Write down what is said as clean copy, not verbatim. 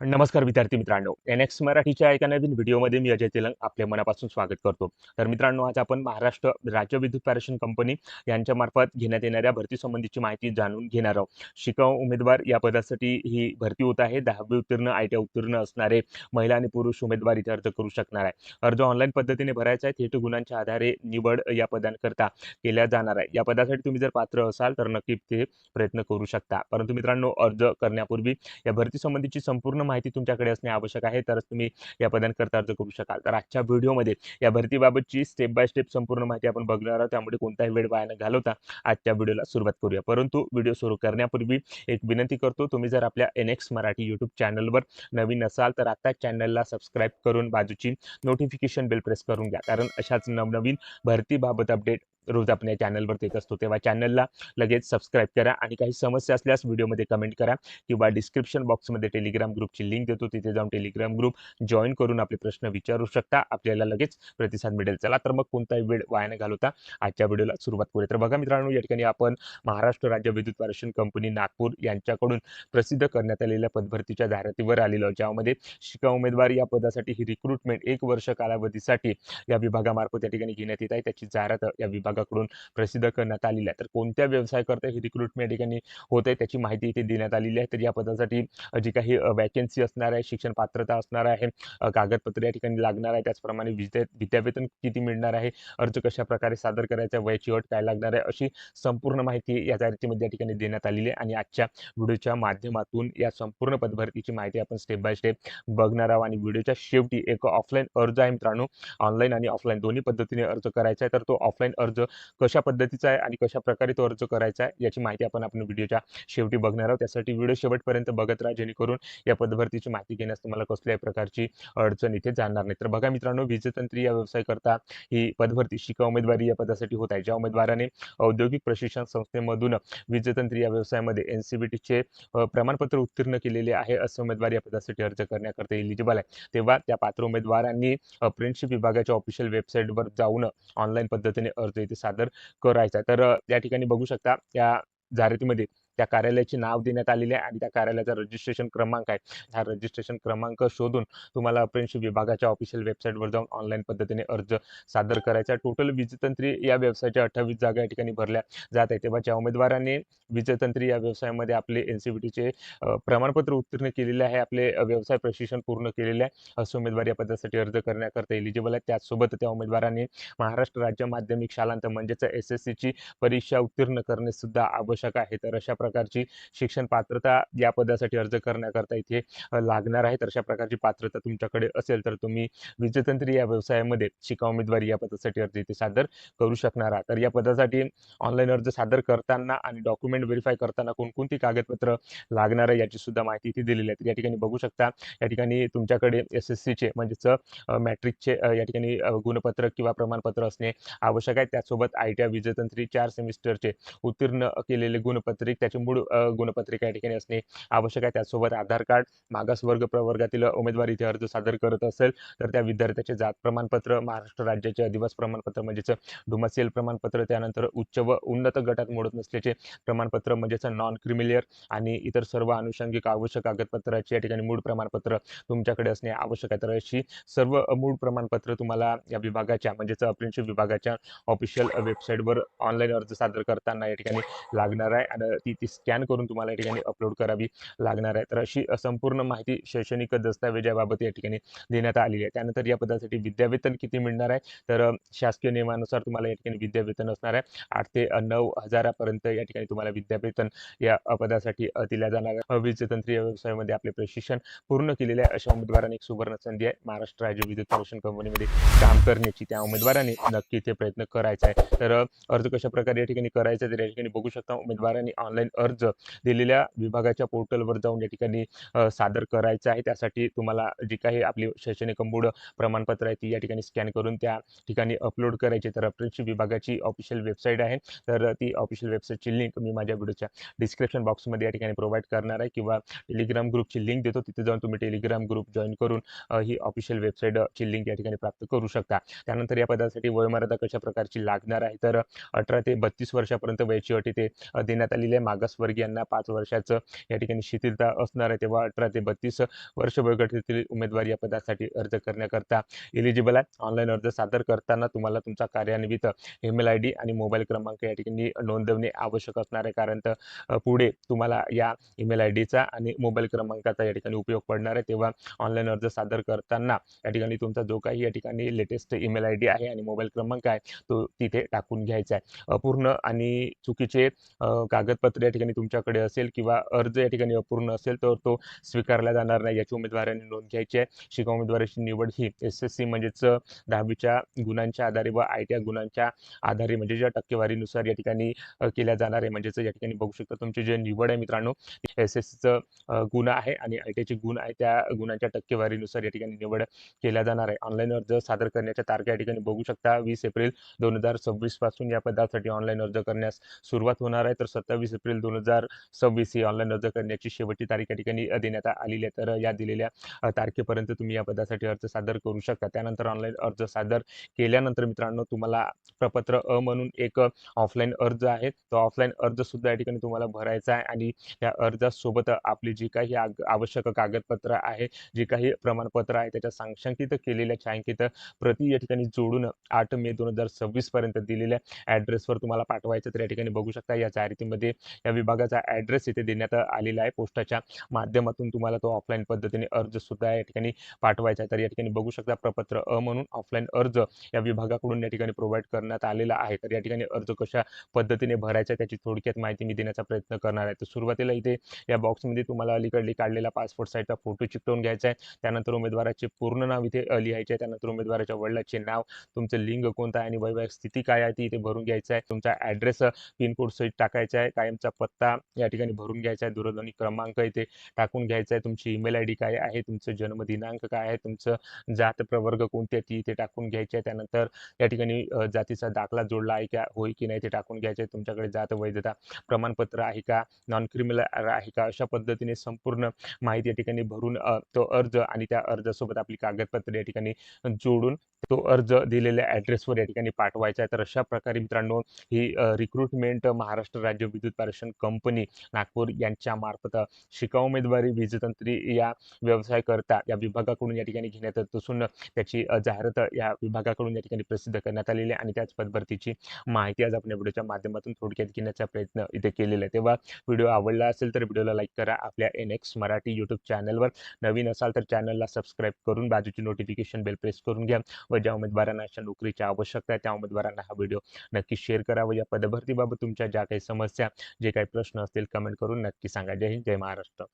नमस्कार विद्यार्थी मित्रांनो, एनएक्स मराठीच्या एका नवीन व्हिडिओमध्ये मी अजय तेलंग आपले मनापासून स्वागत करतो. तर मित्रांनो, आज आपण महाराष्ट्र राज्य विद्युत पारेषण कंपनी यांच्या मार्फत घेण्यात येणाऱ्या भरती संबंधीची माहिती जाणून घेणार आहोत. शिकाऊ उमेदवार या पदासाठी ही भरती होत आहे. 10वी उत्तीर्ण, ITI उत्तीर्ण असणारे महिला आणि पुरुष उमेदवार इथे अर्ज करू शकणार आहे. अर्ज ऑनलाईन पद्धतीने भरायचा आहे. थेट गुणांच्या आधारे निवड या पदांकरता केल्या जाणार आहे. या पदासाठी तुम्ही जर पात्र असाल तर नक्की ते प्रयत्न करू शकता. परंतु मित्रांनो, अर्ज करण्यापूर्वी या भरती संबंधीची संपूर्ण माहिती तुमच्याकडे असणे आवश्यक आहे, तरच तुम्ही या पदांकरता अर्ज करू शकाल. तर आजच्या व्हिडिओमध्ये या भरतीबाबतची स्टेप बाय स्टेप संपूर्ण माहिती आपण बघणार आहोत. त्यामुळे कोणताही वेळ वाया न घालवता आजच्या व्हिडिओला सुरुवात करूया. परंतु व्हिडिओ सुरू करण्यापूर्वी एक विनंती करतो, तुम्ही जर आपल्या एनएक्स मराठी यूट्यूब चॅनलवर नवीन असाल तर आता चॅनलला सबस्क्राईब करून बाजूची नोटिफिकेशन बेल प्रेस करून घ्या, कारण अशाच नवनवीन भरतीबाबत अपडेट रोज आपण या चॅनलवर देत असतो. तेव्हा चॅनलला लगेच सबस्क्राईब करा आणि काही समस्या असल्यास व्हिडिओमध्ये कमेंट करा किंवा डिस्क्रिप्शन बॉक्समध्ये टेलिग्राम ग्रुपची लिंक देतो, तिथे जाऊन टेलिग्राम ग्रुप जॉईन करून आपले प्रश्न विचारू शकता. आपल्याला लगेच प्रतिसाद मिळेल. चला तर मग कोणताही वेळ वाया न घालवता आजच्या व्हिडिओला सुरुवात करूया. तर बघा मित्रांनो, या ठिकाणी आपण महाराष्ट्र राज्य विद्युत पारेषण कंपनी नागपूर यांच्याकडून प्रसिद्ध करण्यात आलेल्या पदभरतीच्या जाहिरातीवर आलेलो, ज्यामध्ये शिकाऊ उमेदवार या पदासाठी ही रिक्रुटमेंट 1 वर्ष कालावधीसाठी या विभागामार्फत या ठिकाणी घेण्यात येत आहे. त्याची जाहिरात या विभागाकडून प्रसिद्ध करण्यात आलेली आहे. तर कोणत्या व्यवसायाकरता ही रिक्रुटमेंट या ठिकाणी होत आहे त्याची माहिती इथे देण्यात आलेली आहे. तर या पदासाठी जी काही वॅकन्सी असणार आहे, शिक्षण पात्रता असणार आहे, कागदपत्र या ठिकाणी लागणार आहे, त्याचप्रमाणे विद्यावेतन किती मिळणार आहे, अर्ज कशा प्रकारे सादर करायचा, वयाची अट काय लागणार आहे, अशी संपूर्ण माहिती या जाहिरातीमध्ये या ठिकाणी देण्यात आलेली आहे. आणि आजच्या व्हिडिओच्या माध्यमातून या संपूर्ण पदभरतीची माहिती आपण स्टेप बाय स्टेप बघणार आहोत. आणि व्हिडिओच्या शेवटी एक ऑफलाईन अर्ज आहे मित्रांनो, ऑनलाईन आणि ऑफलाईन दोन्ही पद्धतीने अर्ज करायचा आहे. तर तो ऑफलाईन अर्ज कशा पद्धतीचा आहे आणि कशा प्रकारे तो अर्ज करायचा आहे याची माहिती आपण व्हिडिओच्या शेवटी बघणार आहोत. त्यासाठी व्हिडिओ शेवटपर्यंत बघत राहा, जेणेकरून या पदभरतीची माहिती घेण्यास तुम्हाला कसल्याही प्रकारची अडचण इथे जाणार नाही. तर बघा मित्रांनो, वीजतंत्री या व्यवसायाकरता ही पदभरती शिका उमेदवारी या पदासाठी होत आहे. ज्या उमेदवाराने औद्योगिक प्रशिक्षण संस्थेमधून वीजतंत्री या व्यवसायामध्ये NCVT प्रमाणपत्र उत्तीर्ण केलेले आहे, असे उमेदवार या पदासाठी अर्ज करण्याकरता एलिजिबल आहे. तेव्हा त्या पात्र उमेदवारांनी अप्रेंटिसशिप विभागाच्या ऑफिशियल वेबसाईटवर जाऊन ऑनलाईन पद्धतीने अर्ज इथे सादर करायचा. तर या ठिकाणी बघू शकता, या जाहिरातीमध्ये त्या कार्यालयाचे नाव देण्यात आलेले आहे आणि त्या कार्यालयाचा रजिस्ट्रेशन क्रमांक आहे. हा रजिस्ट्रेशन क्रमांक शोधून तुम्हाला अप्रेंटिसशिप विभागाच्या ऑफिशियल वेबसाईटवर जाऊन ऑनलाईन पद्धतीने अर्ज सादर करायचा. टोटल वीजतंत्री या व्यवसायाच्या 28 जागा या ठिकाणी भरल्या जात आहे. तेव्हा ज्या उमेदवारांनी वीजतंत्री या व्यवसायामध्ये आपले NCVTचे प्रमाणपत्र उत्तीर्ण केलेले आहे, आपले व्यवसाय प्रशिक्षण पूर्ण केलेले आहे, असे उमेदवार या पदासाठी अर्ज करण्याकरता एलिजिबल आहेत. त्याचसोबत त्या उमेदवारांनी महाराष्ट्र राज्य माध्यमिक शालांत म्हणजेच SSCची परीक्षा उत्तीर्ण करणे सुद्धा आवश्यक आहे. तर अशा प्रकारची शिक्षण पात्रता या पदासाठी अर्ज करण्याकरता इथे लागणार आहे. तर अशा प्रकारची पात्रता तुमच्याकडे असेल तर तुम्ही वीजतंत्री या व्यवसायामध्ये शिका उमेदवारी या पदासाठी अर्ज इथे सादर करू शकणार आहात. तर या पदासाठी ऑनलाईन अर्ज सादर करताना आणि डॉक्युमेंट व्हेरीफाय करताना कोणकोणती कागदपत्र लागणार आहे याची सुद्धा माहिती इथे दिलेली आहे. तर या ठिकाणी बघू शकता, या ठिकाणी तुमच्याकडे SSCचे म्हणजेच मॅट्रिकचे या ठिकाणी गुणपत्रक किंवा प्रमाणपत्र असणे आवश्यक आहे. त्यासोबत ITI वीजतंत्री 4 सेमिस्टरचे उत्तीर्ण केलेले गुणपत्रिक, त्याचे मूळ गुणपत्रिका या ठिकाणी असणे आवश्यक आहे. त्यासोबत आधार कार्ड, मागासवर्ग प्रवर्गातील उमेदवार इथे अर्ज सादर करत असेल तर त्या विद्यार्थ्याचे जात प्रमाणपत्र, महाराष्ट्र राज्याचे अधिवास प्रमाणपत्र म्हणजेच डोमेसाइल प्रमाणपत्र, त्यानंतर उच्च व उन्नत गटात मोडत नसल्याचे प्रमाणपत्र म्हणजेच नॉन क्रिमिलियर, आणि इतर सर्व अनुषंगिक आवश्यक कागदपत्राचे या ठिकाणी मूळ प्रमाणपत्र तुमच्याकडे असणे आवश्यक आहे. तर अशी सर्व मूळ प्रमाणपत्र तुम्हाला या विभागाच्या म्हणजेच अप्रेंटिसशिप विभागाच्या ऑफिशियल वेबसाईटवर ऑनलाईन अर्ज सादर करताना या ठिकाणी लागणार आहे आणि ती स्कॅन करून तुम्हाला या ठिकाणी अपलोड करावी लागणार आहे. तर अशी संपूर्ण माहिती शैक्षणिक दस्तावेजाबाबत या ठिकाणी देण्यात आलेली आहे. त्यानंतर या पदासाठी विद्यावेतन किती मिळणार आहे, तर शासकीय नियमानुसार तुम्हाला या ठिकाणी विद्यावेतन असणार आहे 8 ते 9 हजारापर्यंत या ठिकाणी तुम्हाला विद्यावेतन या पदासाठी दिल्या जाणार आहे. वीजतंत्री व्यवसायामध्ये आपले प्रशिक्षण पूर्ण केलेले आहे अशा उमेदवारांनी एक सुवर्ण संधी आहे महाराष्ट्र राज्य विद्युत पारेषण कंपनीमध्ये काम करण्याची. त्या उमेदवारांनी नक्की ते प्रयत्न करायचा आहे. तर अर्ज कशा प्रकारे या ठिकाणी करायचा तर या ठिकाणी बघू शकता, उमेदवारांनी ऑनलाईन अर्ज दिलेल्या विभागाच्या पोर्टलवर जाऊन या ठिकाणी सादर करायचा आहे. त्यासाठी तुम्हाला जी काही आपली शैक्षणिक मूळ प्रमाणपत्र आहे ती या ठिकाणी स्कॅन करून त्या ठिकाणी अपलोड करायचे. तर अप्रेंटिसशिप विभागाची ऑफिशियल वेबसाईट आहे, तर ती ऑफिशियल वेबसाईटची लिंक मी माझ्या व्हिडिओच्या डिस्क्रिप्शन बॉक्समध्ये या ठिकाणी प्रोव्हाइड करणार आहे, किंवा टेलिग्राम ग्रुपची लिंक देतो, तिथे जाऊन तुम्ही टेलिग्राम ग्रुप जॉईन करून ही ऑफिशियल वेबसाईटची लिंक या ठिकाणी प्राप्त करू शकता. त्यानंतर या पदासाठी वयोमर्यादा कशा प्रकारची लागणार आहे, तर 18 ते 32 वर्षापर्यंत वयाची अट इथे देण्यात आलेली आहे. मागासवर्गीयांना 5 वर्षाचं या ठिकाणी शिथिलता असणार आहे. तेव्हा 18 ते 32 वर्ष वयोगटातील उमेदवार या पदासाठी अर्ज करण्याकरता एलिजिबल आहे. ऑनलाईन अर्ज सादर करताना तुम्हाला तुमचा कार्यान्वित ईमेल आयडी आणि मोबाईल क्रमांक या ठिकाणी नोंदवणे आवश्यक असणार आहे. कारण पुढे तुम्हाला या ईमेल आयडीचा आणि मोबाईल क्रमांकाचा या ठिकाणी उपयोग पडणार आहे. तेव्हा ऑनलाईन अर्ज सादर करताना या ठिकाणी तुमचा जो काही या ठिकाणी लेटेस्ट ईमेल आयडी आहे आणि मोबाईल क्रमांक आहे तो तिथे टाकून घ्यायचा आहे. अपूर्ण आणि चुकीचे कागदपत्र या ठिकाणी तुमच्याकडे असेल किंवा अर्ज या ठिकाणी अपूर्ण असेल तर तो स्वीकारला जाणार नाही याची उमेदवारांनी नोंद घ्यायची आहे. शिका उमेदवाराची निवड ही SSC म्हणजेच 10वीच्या गुणांच्या आधारे व ITI गुणांच्या आधारे म्हणजे ज्या टक्केवारीनुसार या ठिकाणी केल्या जाणार आहे. म्हणजेच या ठिकाणी बघू शकता तुमची जे निवड आहे मित्रांनो SSCचं गुण आहे आणि ITIचे गुण आहे त्या गुणांच्या टक्केवारीनुसार या ठिकाणी निवड केल्या जाणार आहे. ऑनलाईन अर्ज सादर करण्याच्या तारखा या ठिकाणी बघू शकता 20 एप्रिल 2026 पासून या पदासाठी ऑनलाईन अर्ज करण्यास सुरुवात होणार आहे. तर 27 एप्रिल 2026 ही ऑनलाईन अर्ज करण्याची शेवटची तारीख या ठिकाणी देण्यात आलेली आहे. तर या दिलेल्या तारखेपर्यंत तुम्ही या पदासाठी अर्ज सादर करू शकता. त्यानंतर ऑनलाईन अर्ज सादर केल्यानंतर मित्रांनो तुम्हाला प्रपत्र अ म्हणून एक ऑफलाईन अर्ज आहे. तो ऑफलाईन अर्ज सुद्धा या ठिकाणी तुम्हाला भरायचा आहे आणि त्या अर्जासोबत आपली जी काही आवश्यक कागदपत्र आहे, जी काही प्रमाणपत्र आहे त्याच्या साक्षांकित केलेल्या छायांकित प्रती या ठिकाणी जोडून 8 मे 2026 पर्यंत दिलेल्या ॲड्रेसवर तुम्हाला पाठवायचं. तर या ठिकाणी बघू शकता या जाहिरातीमध्ये या विभागाचा ॲड्रेस इथे देण्यात आलेला आहे. पोस्टाच्या माध्यमातून तुम्हाला तो ऑफलाईन पद्धतीने अर्ज सुद्धा या ठिकाणी पाठवायचा आहे. तर या ठिकाणी बघू शकता प्रपत्र अ म्हणून ऑफलाईन अर्ज या विभागाकडून या ठिकाणी प्रोव्हाइड करण्यात आलेला आहे. तर या ठिकाणी अर्ज कशा पद्धतीने भरायचा त्याची थोडक्यात माहिती मी देण्याचा प्रयत्न करणार आहे. तर सुरुवातीला इथे या बॉक्समध्ये तुम्हाला अलीकडे काढलेला पासपोर्ट साईजचा फोटो चिकटवून घ्यायचा आहे. त्यानंतर उमेदवाराचे पूर्ण नाव इथे लिहायचे आहे. त्यानंतर उमेदवाराच्या वडिलांचे नाव, तुमचं लिंग कोणतं आहे आणि वैवाहिक स्थिती काय आहे ती इथे भरून घ्यायचं आहे. तुमचा ॲड्रेस पिनकोड सहित टाकायचा आहे. कायमचा पत्ता या ठिकाणी भरून घ्यायचा आहे. दूरध्वनी क्रमांक इथे टाकून घ्यायचा आहे. तुमची ईमेल आयडी काय आहे, तुमचं जन्म दिनांक काय आहे, तुमचं जात प्रवर्ग कोणते ती इथे टाकून घ्यायची आहे. त्यानंतर या ठिकाणी जातीचा दाखला जोडला आहे का होय की नाही ते टाकून घ्यायचे आहे. तुमच्याकडे जात वैधता प्रमाणपत्र आहे का, नॉन क्रिमिनल आहे का, अशा पद्धतीने संपूर्ण माहिती या ठिकाणी भरून तो अर्ज आणि त्या अर्जासोबत आपली कागदपत्रे या ठिकाणी जोडून तो अर्ज दिलेल्या ॲड्रेसवर या ठिकाणी पाठवायचा आहे. तर अशा प्रकारे मित्रांनो ही रिक्रुटमेंट महाराष्ट्र राज्य विद्युत पारेषण कंपनी नागपूर यांच्या मार्फत शिका उमेदवारी वीजतंत्री या व्यवसाय करता या विभागाकडून या ठिकाणी घेण्यात येत असून त्याची जाहिरात या विभागाकडून या ठिकाणी प्रसिद्ध करण्यात आलेली आहे आणि त्याच पदभरतीची माहिती आज आपण या व्हिडिओच्या माध्यमातून थोडक्यात घेण्याचा प्रयत्न इथे केलेला आहे. तेव्हा व्हिडिओ आवडला असेल तर व्हिडिओला लाईक करा. आपल्या NX मराठी यूट्यूब चॅनलवर नवीन असाल तर चॅनलला सबस्क्राईब करून बाजूची नोटिफिकेशन बेल प्रेस करून घ्या व ज्या उमेदवारांना अशा नोकरीची आवश्यकता आहे त्या उमेदवारांना हा व्हिडिओ नक्की शेअर करा व या पदभरतीबाबत तुमच्या ज्या काही समस्या जे काही प्रश्न असतील कमेंट करून नक्की सांगा. जय हिंद, जय महाराष्ट्र.